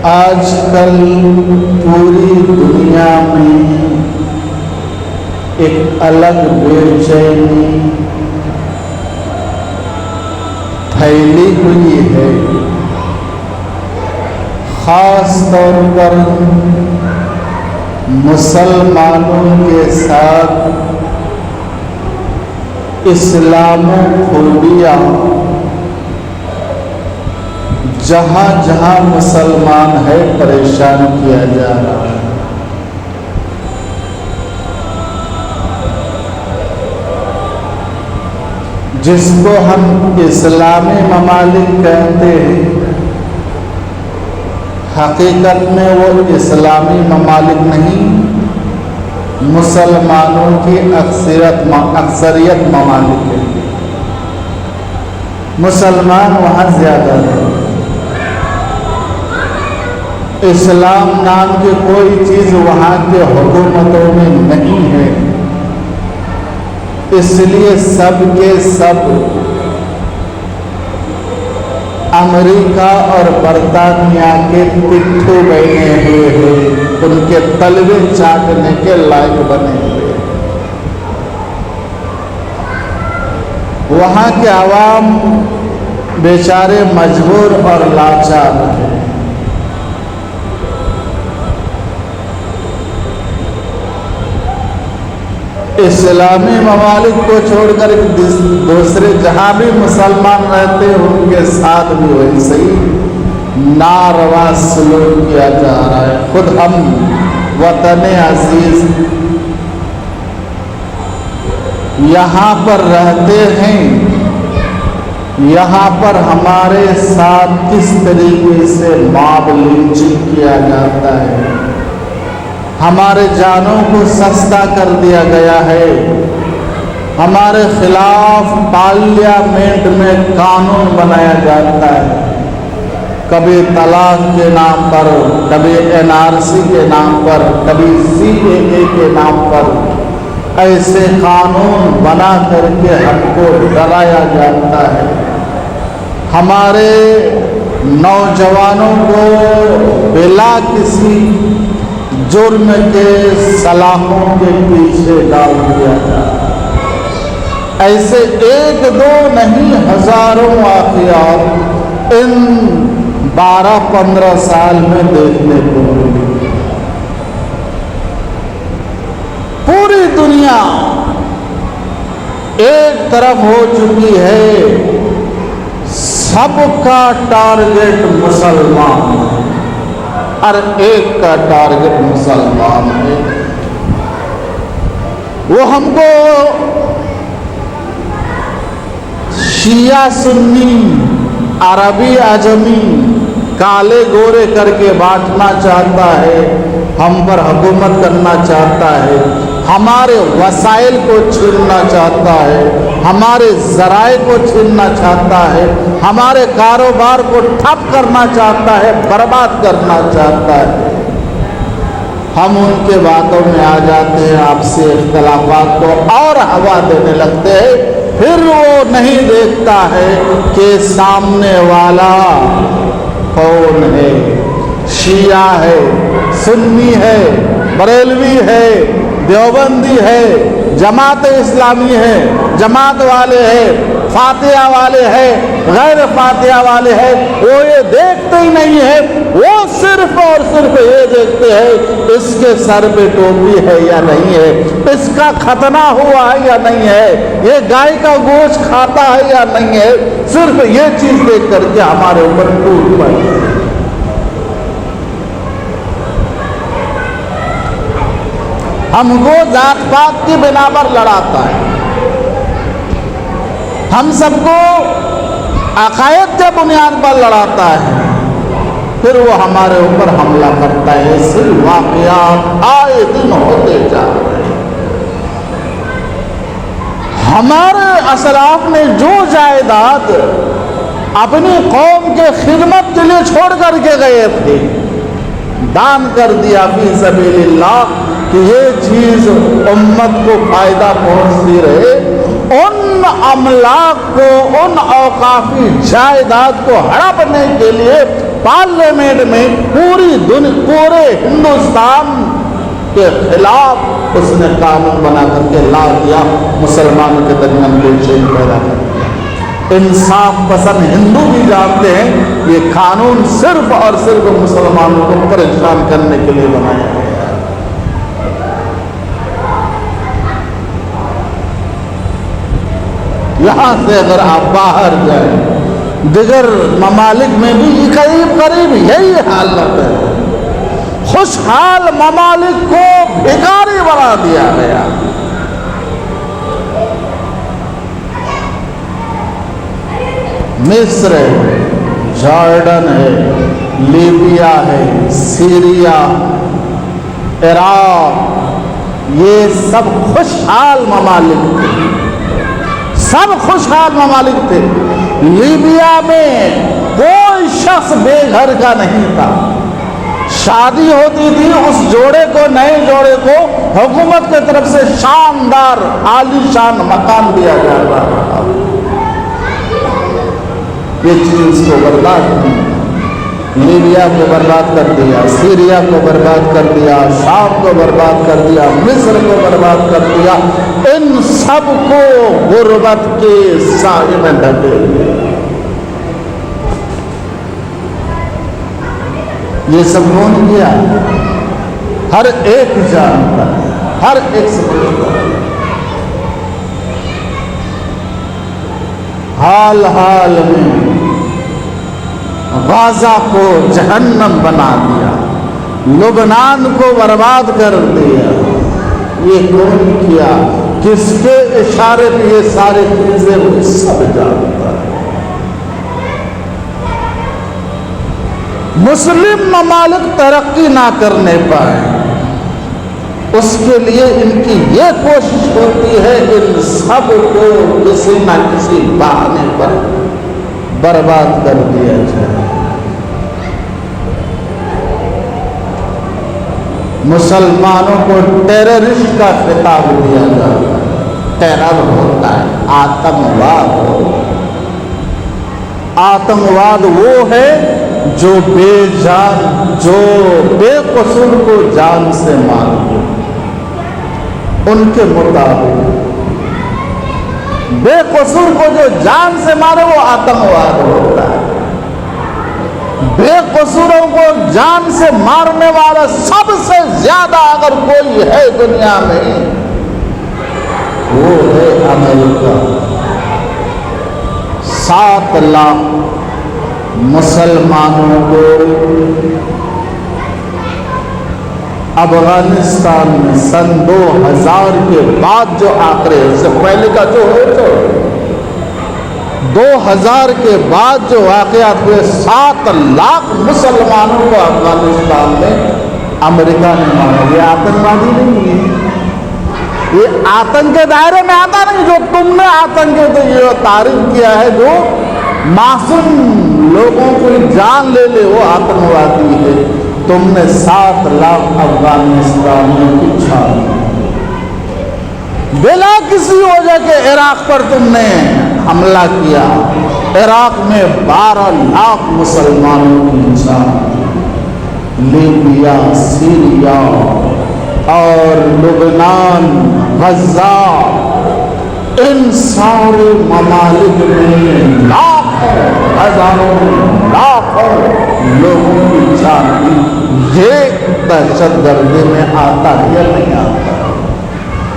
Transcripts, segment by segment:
آج کل پوری دنیا میں ایک الگ بے چینی پھیلی ہوئی ہے، خاص طور پر مسلمانوں کے ساتھ اسلاموفوبیا جہاں جہاں مسلمان ہے پریشان کیا جا رہا ہے۔ جس کو ہم اسلامی ممالک کہتے ہیں، حقیقت میں وہ اسلامی ممالک نہیں، مسلمانوں کی اکثریت ممالک ہے۔ مسلمان وہاں زیادہ ہے۔ اسلام نام کی کوئی چیز وہاں کے حکومتوں میں نہیں ہے، اس لیے سب کے سب امریکہ اور برطانیہ کے پٹھو بنے ہوئے ہیں، ان کے تلوے چاٹنے کے لائق بنے ہوئے ہیں۔ وہاں کے عوام بیچارے مجبور اور لاچار ہیں۔ اسلامی ممالک کو چھوڑ کر دوسرے جہاں بھی مسلمان رہتے ہیں ان کے ساتھ بھی ویسے ہی ناروا سلوک کیا جا رہا ہے۔ خود ہم وطن عزیز یہاں پر رہتے ہیں، یہاں پر ہمارے ساتھ کس طریقے سے ماب لنچنگ کیا جاتا ہے، ہمارے جانوں کو سستا کر دیا گیا ہے، ہمارے خلاف پارلیمنٹ میں قانون بنایا جاتا ہے، کبھی طلاق کے نام پر، کبھی NRC کے نام پر، کبھی CAA کے نام پر ایسے قانون بنا کر کے ہم کو ڈرایا جاتا ہے۔ ہمارے نوجوانوں کو بلا کسی جرم کے سلاخوں کے پیچھے ڈال دیا جاتا۔ ایسے ایک دو نہیں، ہزاروں واقعات ان 12-15 سال میں دیکھنے کو ملی۔ پوری دنیا ایک طرف ہو چکی ہے، سب کا ٹارگٹ مسلمان ہے، ہر ایک کا ٹارگٹ مسلمان ہے۔ وہ ہم کو شیعہ سنی، عربی عجمی، کالے گورے کر کے بانٹنا چاہتا ہے، ہم پر حکومت کرنا چاہتا ہے، ہمارے وسائل کو چھیننا چاہتا ہے، ہمارے ذرائع کو چھیننا چاہتا ہے، ہمارے کاروبار کو ٹھپ کرنا چاہتا ہے، برباد کرنا چاہتا ہے۔ ہم ان کے باتوں میں آ جاتے ہیں، آپسی اختلافات کو اور ہوا دینے لگتے ہیں، پھر وہ نہیں دیکھتا ہے کہ سامنے والا کون ہے، شیعہ ہے، سنی ہے، بریلوی ہے، دیوبندی ہے، جماعت اسلامی ہے، جماعت والے ہیں، فاتحہ والے ہیں، غیر فاتحہ والے ہیں، وہ یہ دیکھتے ہی نہیں ہے، وہ صرف اور صرف یہ دیکھتے ہیں اس کے سر پہ ٹوپی ہے یا نہیں ہے، اس کا ختنہ ہوا ہے یا نہیں ہے، یہ گائے کا گوشت کھاتا ہے یا نہیں ہے، صرف یہ چیز دیکھ کر کے ہمارے اوپر ٹوٹ پڑے۔ ہم کو ذات پات کی بنا پر لڑاتا ہے، ہم سب کو عقائد کے بنیاد پر لڑاتا ہے، پھر وہ ہمارے اوپر حملہ کرتا ہے۔ ایسے واقعات آئے دن ہوتے جا رہے ہیں۔ ہمارے اسلاف نے جو جائیداد اپنی قوم کے خدمت کے لیے چھوڑ کر کے گئے تھے، دان کر دیا فی سبیل اللہ کہ یہ چیز امت کو فائدہ پہنچتی رہے، ان املاک کو، ان اوقافی جائیداد کو ہڑپنے کے لیے پارلیمنٹ میں پوری پورے ہندوستان کے خلاف اس نے قانون بنا کر کے لا دیا، مسلمانوں کے درمیان بےچینی پیدا کر دیا۔ انصاف پسند ہندو بھی جانتے ہیں یہ قانون صرف اور صرف مسلمانوں کو پریشان کرنے کے لیے بنایا گیا۔ یہاں سے اگر آپ باہر جائیں دیگر ممالک میں بھی قریب یہی حالت ہے۔ خوشحال ممالک کو بھکاری بنا دیا گیا۔ مصر ہے، جارڈن ہے، لیبیا ہے، سیریا، عراق، یہ سب خوشحال ممالک تھے، سب خوشحال ممالک تھے۔ لیبیا میں کوئی شخص بے گھر کا نہیں تھا، شادی ہوتی تھی اس جوڑے کو، نئے جوڑے کو حکومت کی طرف سے شاندار عالی شان مکان دیا جاتا تھا۔ یہ چیز کو برباد کی، لیبیا کو برباد کر دیا، سیریا کو برباد کر دیا، شام کو برباد کر دیا، مصر کو برباد کر دیا، ان سب کو غربت کے سائے میں ڈھکے دیا۔ یہ سب کون کیا؟ ہر ایک جانتا ہے، ہر ایک سمجھتا ہے۔ حال حال میں غزہ کو جہنم بنا دیا، لبنان کو برباد کر دیا۔ یہ کون کیا؟ کس کے اشارے پہ یہ سارے چیزیں وہ سب جانتا ہے۔ مسلم ممالک ترقی نہ کرنے پائے، اس کے لیے ان کی یہ کوشش ہوتی ہے کہ ان سب کو کسی نہ کسی بہانے پر برباد کر دیا جائے۔ مسلمانوں کو ٹیررسٹ کا خطاب دیا جاتا ہے۔ ٹیرر ہوتا ہے آتنکواد۔ آتنکواد وہ ہے جو بے جان، جو بے قصور کو جان سے مار دے۔ ان کے مطابق بے قصور کو جو جان سے مارے وہ آتنکواد ہوتا ہے۔ بے قصوروں کو جان سے مارنے والا سب سے زیادہ اگر کوئی ہے دنیا میں وہ ہے امریکہ۔ 7 لاکھ مسلمانوں کو افغانستان میں سن 2000 کے بعد جو آنکڑے، اس سے پہلے کا جو ہو تو 2000 کے بعد جو واقعات ہوئے، 7 لاکھ مسلمانوں کو افغانستان میں امریکہ نے مارا۔ یہ آتنکوادی نہیں ہے، یہ آتنک کے دائرے میں آتا نہیں۔ جو تم نے آتنک یہ تعریف کیا ہے، جو معصوم لوگوں کو جان لے لے، وہ آتنکوادی ہے۔ تم نے 7 لاکھ افغانستان میں پچھا بلا کسی وجہ کے عراق پر تم نے حملہ کیا۔ عراق میں 12 لاکھ مسلمانوں کی جان، لیبیا، سیریا اور لبنان، غزہ، ان سارے ممالک میں لاکھوں، ہزاروں، لاکھوں لوگوں کی جان۔ یہ دہشت گردی میں آتا یا نہیں آتا؟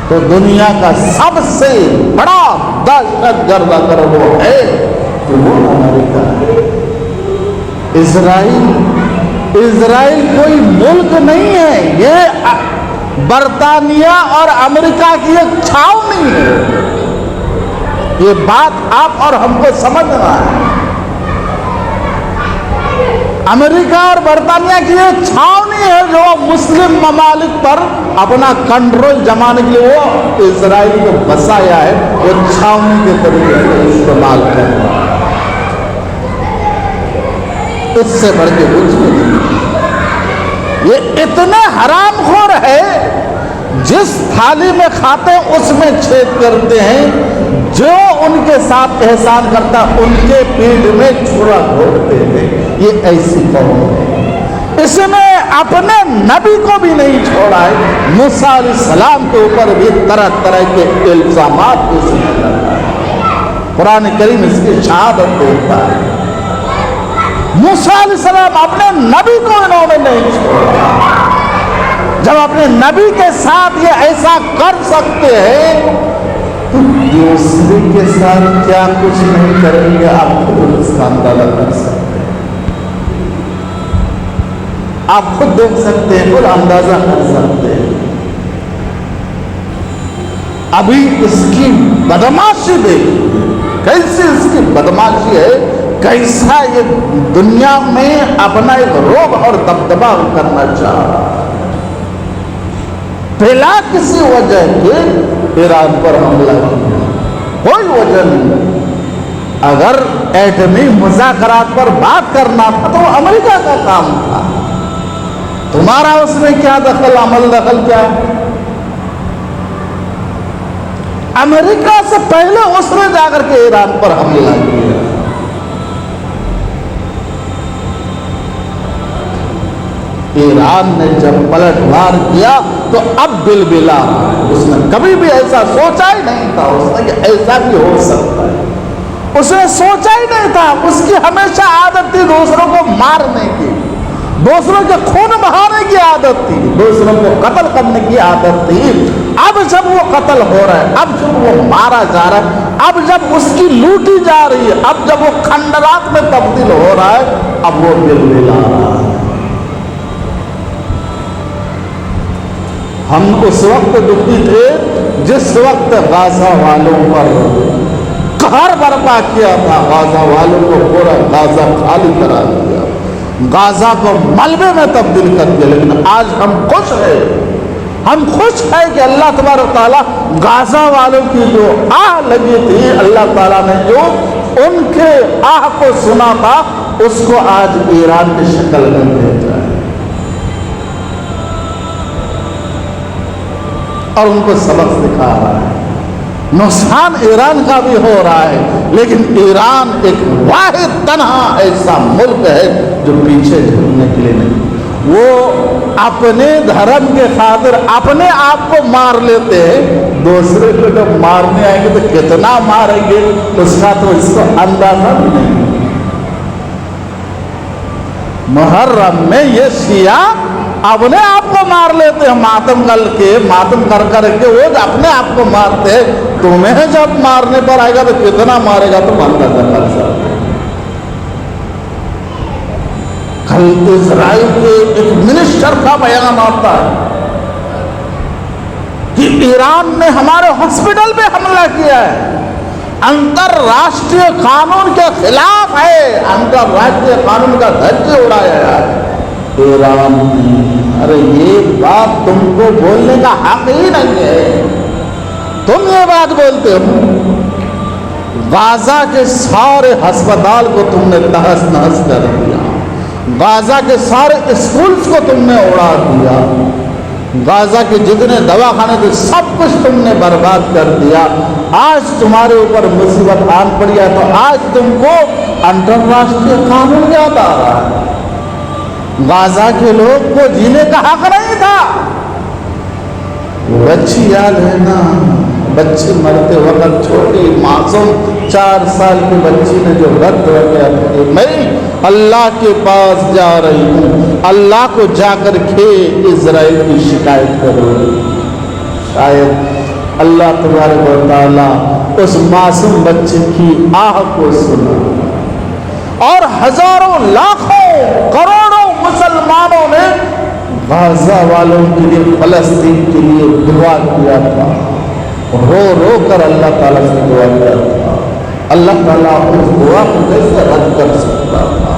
تو دنیا کا سب سے بڑا دہشت گرد اگر وہ ہے تو وہ امریکہ ہے۔ اسرائیل کوئی ملک نہیں ہے، یہ برطانیہ اور امریکہ کی ایک چھاؤنی ہے۔ یہ بات آپ اور ہم کو سمجھنا ہے۔ امریکہ اور برطانیہ کی ایک چھاؤنی ہے جو مسلم ممالک پر اپنا کنٹرول جمانے کے لیے وہ اسرائیل کو بسایا ہے، وہ چھاؤنی کے طریقے سے استعمال کر رہا ہے۔ اس سے بڑھ کے کچھ نہیں۔ یہ اتنے حرام خور ہے، جس تھالی میں کھاتے اس میں چھید کرتے ہیں۔ جو ان کے ساتھ احسان کرتا ان کے پیٹ میں چھرا گھونپتے تھے۔ یہ ایسی قوم ہے۔ اس نے اپنے نبی کو بھی نہیں چھوڑا ہے، موسیٰ علیہ السلام کے اوپر بھی طرح طرح کے الزامات پیش کرتا ہے۔ قرآن کریم اس کی شہادت دیتا ہے۔ موسیٰ علیہ السلام اپنے نبی کو انہوں نے نہیں چھوڑا۔ جب اپنے نبی کے ساتھ یہ ایسا کر سکتے ہیں تو دوسرے کے ساتھ کیا کچھ نہیں کریں گے، آپ خود اس کا اندازہ کر سکتے ہیں، آپ خود دیکھ سکتے ہیں، خود اندازہ کر سکتے ہیں۔ ابھی اس کی بدماشی دیکھیے، کیسی اس کی بدماشی ہے، کیسا یہ دنیا میں اپنا ایک رعب اور دبدبہ کرنا چاہ رہا ہے۔ بلا کسی وجہ کے ایران پر حملہ کیا، کوئی وجہ نہیں۔ اگر ایٹمی مذاکرات پر بات کرنا تھا تو وہ امریکہ کا کام تھا، تمہارا اس میں کیا دخل، عمل دخل کیا؟ امریکہ سے پہلے اس نے جا کر کے ایران پر حملہ کیا۔ ایران نے جب پلٹوار کیا تو اب بلبلا رہا ہے۔ اس نے کبھی بھی ایسا سوچا ہی نہیں تھا اس نے کہ ایسا بھی ہو سکتا ہے، اس نے سوچا ہی نہیں تھا۔ اس کی ہمیشہ عادت تھی دوسروں کو مارنے کی، دوسروں کے خون بہانے کی عادت تھی، دوسروں کو قتل کرنے کی عادت تھی۔ اب جب وہ قتل ہو رہا ہے، اب جب وہ مارا جا رہا ہے، اب جب اس کی لوٹی جا رہی ہے، اب جب وہ کھنڈرات میں تبدیل ہو رہا ہے، اب وہ بلبلا رہا ہے۔ ہم اس وقت دکھی تھے جس وقت غازہ والوں پر قہر برپا کیا تھا، غازہ والوں کو پورا غازہ خالی کرا دیا، غازہ کو ملبے میں تبدیل کر دیا۔ لیکن آج ہم خوش ہیں، ہم خوش ہیں کہ اللہ تبارک تعالیٰ غازہ والوں کی جو آہ لگی تھی، اللہ تعالیٰ نے جو ان کے آہ کو سنا تھا، اس کو آج ایران کی شکل میں بھیجا ہے اور ان کو سبق سکھا رہا ہے۔ نقصان ایران کا بھی ہو رہا ہے، لیکن ایران ایک واحد تنہا ایسا ملک ہے جو پیچھے جھکنے کے لیے نہیں۔ وہ اپنے دھرم کے خاطر اپنے آپ کو مار لیتے ہیں، دوسرے کو جب مارنے آئیں گے تو کتنا ماریں گے اس کا تو اس کو اندازہ بھی نہیں۔ محرم میں یہ شیعہ اپنے آپ کو مار لیتے ہیں، ماتم کر کے وہ اپنے آپ کو مارتے ہیں۔ تمہیں جب مارنے پر آئے گا تو کتنا مارے گا تم اندازہ کر سکتے۔ کل اسرائیل کے ایک منسٹر کا بیان آتا ہے کہ ایران نے ہمارے ہاسپٹل پہ حملہ کیا ہے، انترراشٹریہ قانون کے خلاف ہے، انترراشٹریہ قانون کا دھجے اڑایا ہے ایران نے۔ ارے یہ بات تم کو بولنے کا حق ہی نہیں ہے، تم یہ بات بولتے ہو۔ غازہ کے سارے ہسپتال کو تم نے تہس نہس کر دیا، غازہ کے سارے اسکولز کو تم نے اڑا دیا، غازہ کے جتنے دواخانے تھے سب کچھ تم نے برباد کر دیا۔ آج تمہارے اوپر مصیبت آن پڑی ہے تو آج تم کو انترراشٹریہ قانون یاد آ رہا ہے۔ غازہ کے لوگ کو جینے کا حق نہیں تھا۔ بچی یاد ہے نا، بچی مرتے وقت چھوٹی معصوم 4 سال کی بچی نے جو رد کیا تھا، میں اللہ کے پاس جا رہی ہوں، اللہ کو جا کر کے اسرائیل کی شکایت کرو۔ شاید اللہ تبارک و تعالیٰ اس معصوم بچے کی آہ کو سنا، اور ہزاروں لاکھوں کروڑوں مسلمانوں نے غازہ والوں کے لیے، فلسطین کے لیے دعا کیا تھا، رو رو کر اللہ تعالیٰ سے دعا کیا تھا۔ اللہ تعالیٰ اس دعا کو کیسے رد کر سکتا تھا؟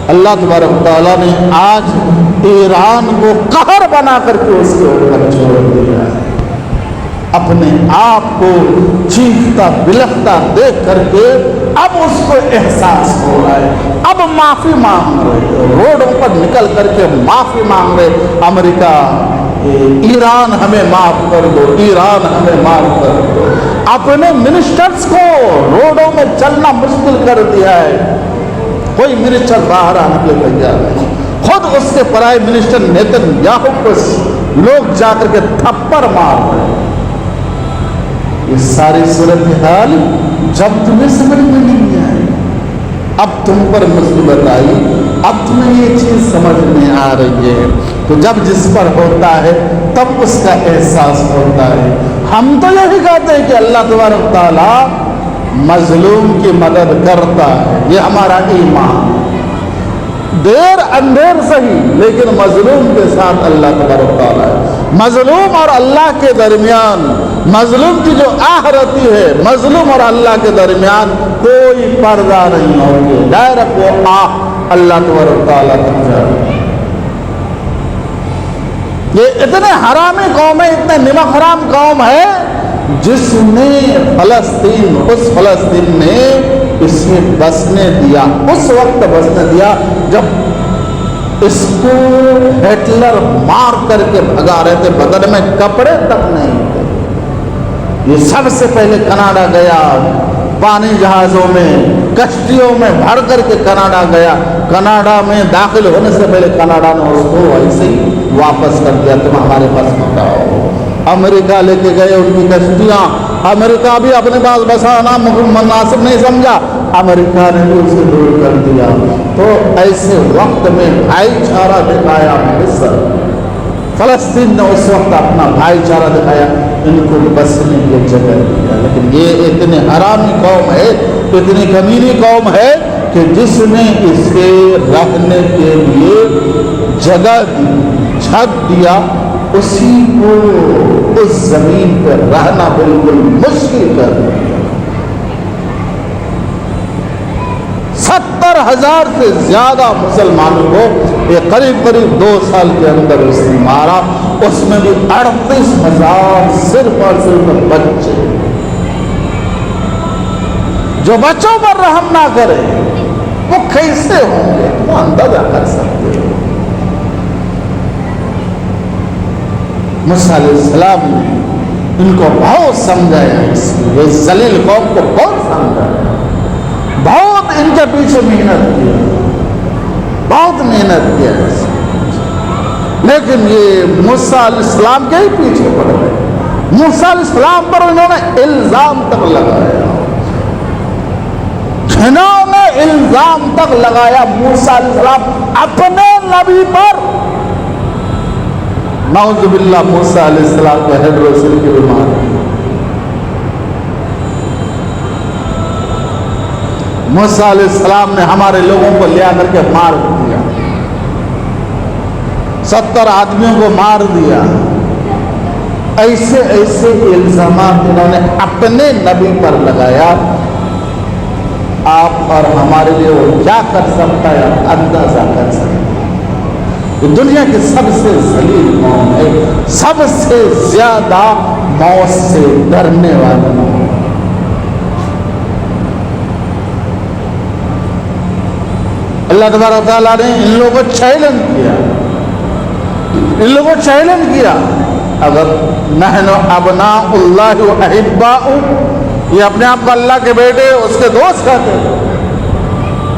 اللہ تبارک تعالیٰ نے آج ایران کو قہر بنا کر کے اس کے اوپر چھوڑ دیا ہے۔ اپنے آپ کو چیختا بلختا دیکھ کر کے اب اس کو احساس ہو رہا ہے، اب معافی مانگ رہے، روڈوں پر نکل کر کے معافی مانگ رہے، امریکہ ایران ہمیں معاف کر دو، ایران ہمیں معاف کر دو۔ اپنے منسٹرز کو روڈوں میں چلنا مشکل کر دیا ہے، کوئی منسٹر باہر آنے کے لیے تیار نہیں، خود اس کے پرائم منسٹر نیتن یاہو کو لوگ جا کر کے تھپڑ مار رہے ہیں۔ یہ ساری صورتحال جب تمہیں سمجھ میں نہیں آئی، اب تم پر مصیبت آئی، اب تمہیں یہ چیز سمجھ میں آ رہی ہے، تو جب جس پر ہوتا ہے تب اس کا احساس ہوتا ہے۔ ہم تو یہی کہتے ہیں کہ اللہ تبارک و تعالی مظلوم کی مدد کرتا ہے، یہ ہمارا ایمان، دیر اندیر صحیح لیکن مظلوم کے ساتھ اللہ تبارک و تعالی ہے۔ مظلوم اور اللہ کے درمیان، مظلوم کی جو آہ رہتی ہے، مظلوم اور اللہ کے درمیان کوئی پردہ نہیں ہوگی، ڈائریکٹ وہ آہ اللہ تبارک و تعالی تک جائے۔ یہ اتنے حرامی قوم ہے، اتنے نمک حرام قوم ہے، جس نے فلسطین، اس فلسطین میں اسے بسنے دیا، اس وقت بسنے دیا جب اس کو ہٹلر مار کر کے بھگا رہے تھے، بدن میں کپڑے تک نہیں تھے۔ یہ سب سے پہلے کینیڈا گیا، پانی جہازوں میں، کشتیوں میں بھر کر کے کینیڈا گیا۔ کینیڈا میں داخل ہونے سے پہلے کینیڈا نے اس کو ایسے ہی واپس کر دیا، تم ہمارے پاس مت آؤ۔ امریکہ لے کے گئے ان کی کشتیاں، امریکہ بھی اپنے پاس بسانا مناسب نہیں سمجھا، امریکہ نے بھی اسے دور کر دیا۔ تو ایسے وقت میں بھائی چارہ دکھایا مصر، فلسطین نے اس وقت اپنا بھائی چارہ دکھایا، ان کو بسنے کی جگہ دیا۔ لیکن یہ اتنے حرامی قوم ہے، اتنی کمینی قوم ہے کہ جس نے اس کے رہنے کے لیے جگہ دی، چھت دیا، اسی کو اس زمین پہ رہنا بالکل مشکل کر دیا۔ 70,000 سے زیادہ مسلمانوں کو یہ قریب 2 سال کے اندر اس نے مارا، اس میں بھی 38,000 صرف اور صرف بچے۔ جو بچوں پر رحم نہ کرے وہ کیسے ہوں گے، وہ اندازہ کر سکتے ہو۔ موسیٰ علیہ السلام نے ان کو بہت سمجھایا، اس ذلیل قوم کو بہت سمجھایا، بہت ان کے پیچھے محنت کیا، بہت محنت کیا، لیکن یہ موسیٰ علیہ السلام کے ہی پیچھے پڑ گئے۔ موسیٰ علیہ السلام پر انہوں نے الزام تک لگایا، انہوں نے الزام تک لگایا موسیٰ علیہ السلام اپنے نبی پر۔ نعوذ باللہ، موسیٰ علیہ السلام کو ہیڈروسل کی بیماری، موسیٰ علیہ السلام نے ہمارے لوگوں کو لے کر کے مار دیا، 70 آدمیوں کو مار دیا۔ ایسے ایسے الزامات انہوں نے اپنے نبی پر لگایا۔ آپ اور ہمارے لیے وہ کیا کر سکتا ہے، اندازہ کر سکتا ہے۔ یہ دنیا کی سب سے ذلیل قوم ہے، سب سے زیادہ موت سے ڈرنے والی قوم۔ اللہ تبارک و تعالیٰ نے ان لوگوں کو چیلنج کیا، ان لوگوں کو چیلنج کیا، اگر نحن ابناء اللہ و احباء، یہ اپنے آپ کو اللہ کے بیٹے، اس کے دوست کہتے ہیں،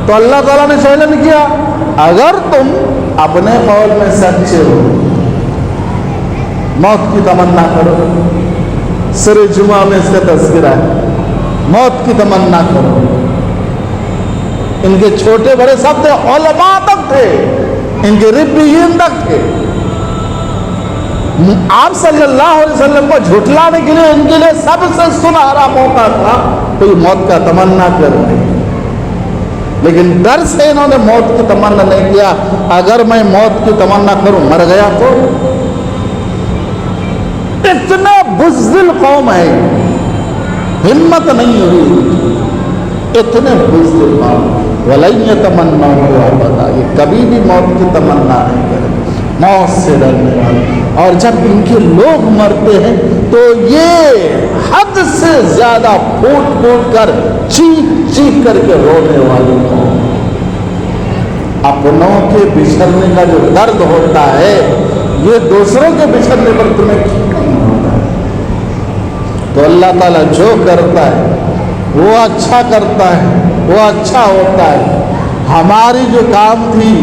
تو اللہ تعالیٰ نے چیلنج کیا، اگر تم اپنے قول میں سچے ہو، موت کی تمنا کرو۔ سورہ جمعہ میں اس کا تذکرہ ہے، موت کی تمنا کرو۔ ان کے چھوٹے بڑے سب تھے، علماء تک تھے، ان کے ربیین تک تھے۔ آپ صلی اللہ علیہ وسلم کو جھٹلانے کے لیے ان کے لیے سب سے سنہرا موقع تھا، کوئی موت کا تمنا کر رہے، لیکن ڈر سے انہوں نے موت کی تمنا نہیں کیا۔ اگر میں موت کی تمنا کروں، مر گیا تو؟ اتنا بزدل قوم ہے، ہمت نہیں ہوئی، اتنے بزدل قوم، وَلَن يَتَمَنَّوْهُ أَبَدًا، یہ کبھی بھی موت کی تمنا نہیں کرے، موت سے ڈرنے والے۔ اور جب ان کے لوگ مرتے ہیں تو یہ حد سے زیادہ پھوٹ پھوٹ کر، چیخ چیخ کر کے رونے والے قوم۔ اپنوں کے بچھڑنے کا جو درد ہوتا ہے، یہ دوسروں کے بچھڑنے پر تمہیں کیوں نہیں ہوتا؟ تو اللہ تعالیٰ جو کرتا ہے وہ اچھا کرتا ہے، وہ اچھا ہوتا ہے۔ ہماری جو کام تھی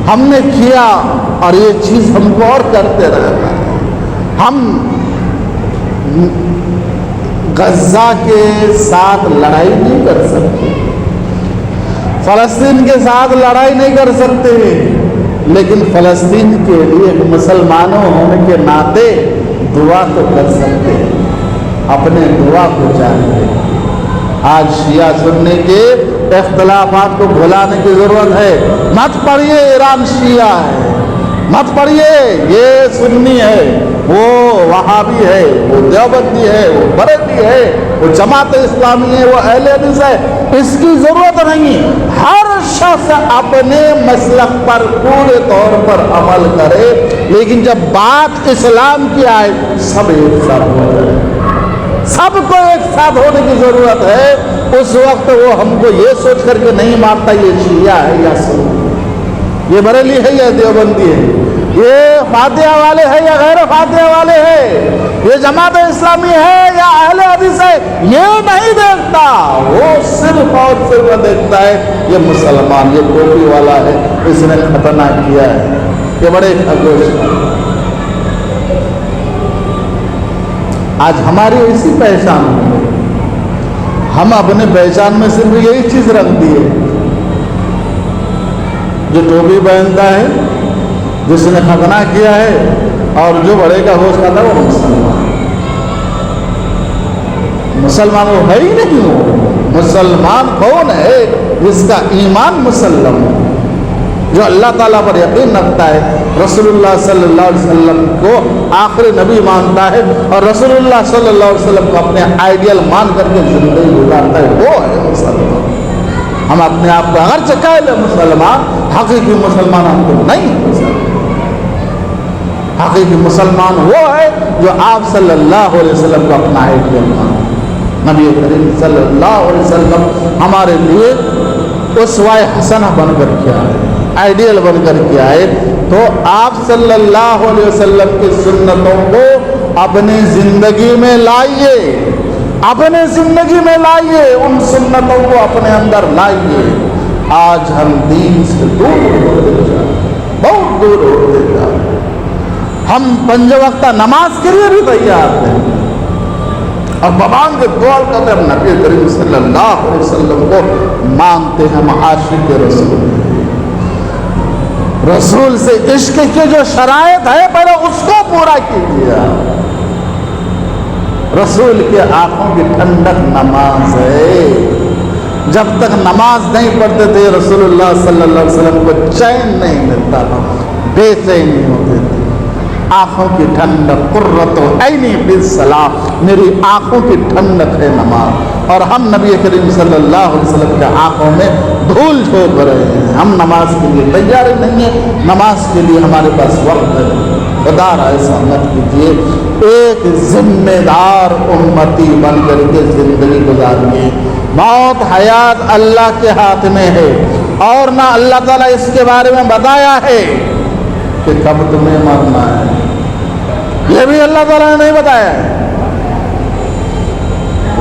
ہم نے کیا اور یہ چیز ہم کو اور کرتے رہنا ہے. ہم غزہ کے ساتھ لڑائی نہیں کر سکتے, فلسطین کے ساتھ لڑائی نہیں کر سکتے, لیکن فلسطین کے لیے مسلمانوں ہونے کے ناطے دعا تو کر سکتے ہیں, اپنے دعا کو جانتے ہیں. آج شیعہ سننے کے اختلافات کو بھلانے کی ضرورت ہے. مت پڑھیے ایران شیعہ ہے, مت پڑھیے یہ سنی ہے, وہ وہابی ہے, وہ دیوبندی ہے, وہ بریلوی ہے, وہ جماعت اسلامی ہے, وہ اہل حدیث ہے. اس کی ضرورت نہیں. ہر شخص اپنے مسلک پر پورے طور پر عمل کرے, لیکن جب بات اسلام کی آئے سب ایک ساتھ ہو جائے, سب کو ایک ساتھ ہونے کی ضرورت ہے. اس وقت وہ ہم کو یہ سوچ کر کے نہیں مارتا یہ شیعہ ہے یا سنی, یہ بریلی ہے یا دیوبندی ہے, یہ فاتحہ والے ہیں یا غیر فاتحہ والے ہیں, یہ جماعت اسلامی ہے یا اہل حدیث ہے, یہ نہیں دیکھتا. وہ صرف اور صرف دیکھتا ہے یہ مسلمان, یہ ٹوپی والا ہے, اس نے ختنہ کیا ہے, یہ بڑے خرگوش ہیں. آج ہماری اسی پہچان ہے, ہم اپنے پہچان میں صرف یہی چیز رکھ دیے, جو ٹوپی پہنتا ہے, جس نے ختنہ کیا ہے, اور جو بڑے کا گوشت کھاتا ہے وہ مسلمان. مسلمان وہ ہے ہی نہیں. وہ مسلمان کون ہے؟ جس کا ایمان مسلم ہے, جو اللہ تعالیٰ پر یقین رکھتا ہے, رسول اللہ صلی اللہ علیہ وسلم کو آخری نبی مانتا ہے, اور رسول اللہ صلی اللہ علیہ وسلم کو اپنے آئیڈیل مان کر کے زندگی گزارتا ہے, وہ ہے مسلمان. ہم اپنے آپ کو اگر چکا لے مسلمان, حقیقی مسلمان ہم کو نہیں ہو سکتے. حقیقی مسلمان وہ ہے جو آپ صلی اللہ علیہ وسلم کو اپنا آئیڈیل مانتا. نبی کریم صلی اللہ علیہ وسلم ہمارے لیے اسوہ حسنہ بن کر کے آئے, آئیڈیل بن کر کے آئے. تو آپ صلی اللہ علیہ وسلم کی سنتوں کو اپنی زندگی میں لائیے, اپنے زندگی میں لائیے, ان سنتوں کو اپنے اندر لائیے. آج ہم دین سے دور ہوتے جا رہے ہیں, بہت دور ہوتے جا رہے ہیں. ہم پنج وقتہ نماز کے لیے بھی تیار ہیں, اور بابان کے دعا کرتے ہم نبی کریم صلی اللہ علیہ وسلم کو مانتے ہیں. ہم عاشق رسول, رسول سے عشق کے جو شرائط ہے پہلے اس کو پورا کیجیے. رسول کے آنکھوں کی ٹھنڈک نماز ہے. جب تک نماز نہیں پڑھتے تھے رسول اللہ صلی اللہ علیہ وسلم کو چین نہیں ملتا تھا, بے چینی ہوتے تھے. آنکھوں کی ٹھنڈک, قرۃ عینی بالصلاۃ, میری آنکھوں کی ٹھنڈک ہے نماز. اور ہم نبی کریم صلی اللہ علیہ وسلم کے آنکھوں میں دھول جھونک رہے ہیں. ہم نماز کے لیے تیار نہیں ہیں, نماز کے لیے ہمارے پاس وقت ہے. خدا ایسا مت کیجیے. ایک ذمہ دار امتی بن کر کے زندگی گزارنی. موت حیات اللہ کے ہاتھ میں ہے, اور نہ اللہ تعالیٰ اس کے بارے میں بتایا ہے کہ کب تمہیں مرنا ہے, یہ بھی اللہ تعالیٰ نے نہیں بتایا ہے.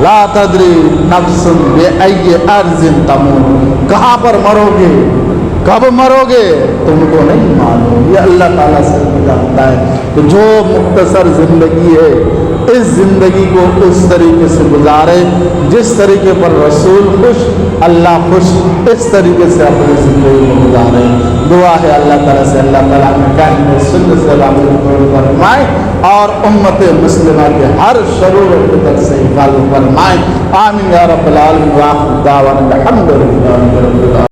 لا تدری نفس بأی ارض تموت, کہاں پر مرو گے, کب مرو گے تم کو نہیں معلوم. یہ اللہ تعالیٰ سے جانتا ہے. کہ جو مختصر زندگی ہے اس زندگی کو اس طریقے سے گزارے جس طریقے پر رسول خوش, اللہ خوش, اس طریقے سے اپنی زندگی کو گزارے. دعا ہے اللہ تعالیٰ سے, اللہ تعالیٰ نے کہنے سنت سے فرمائے اور امت مسلمہ کے ہر شرور و فتن سے حفاظت فرمائے. آمین یا رب العالمین. وآخر دعوانا الحمد للہ رب العالمین.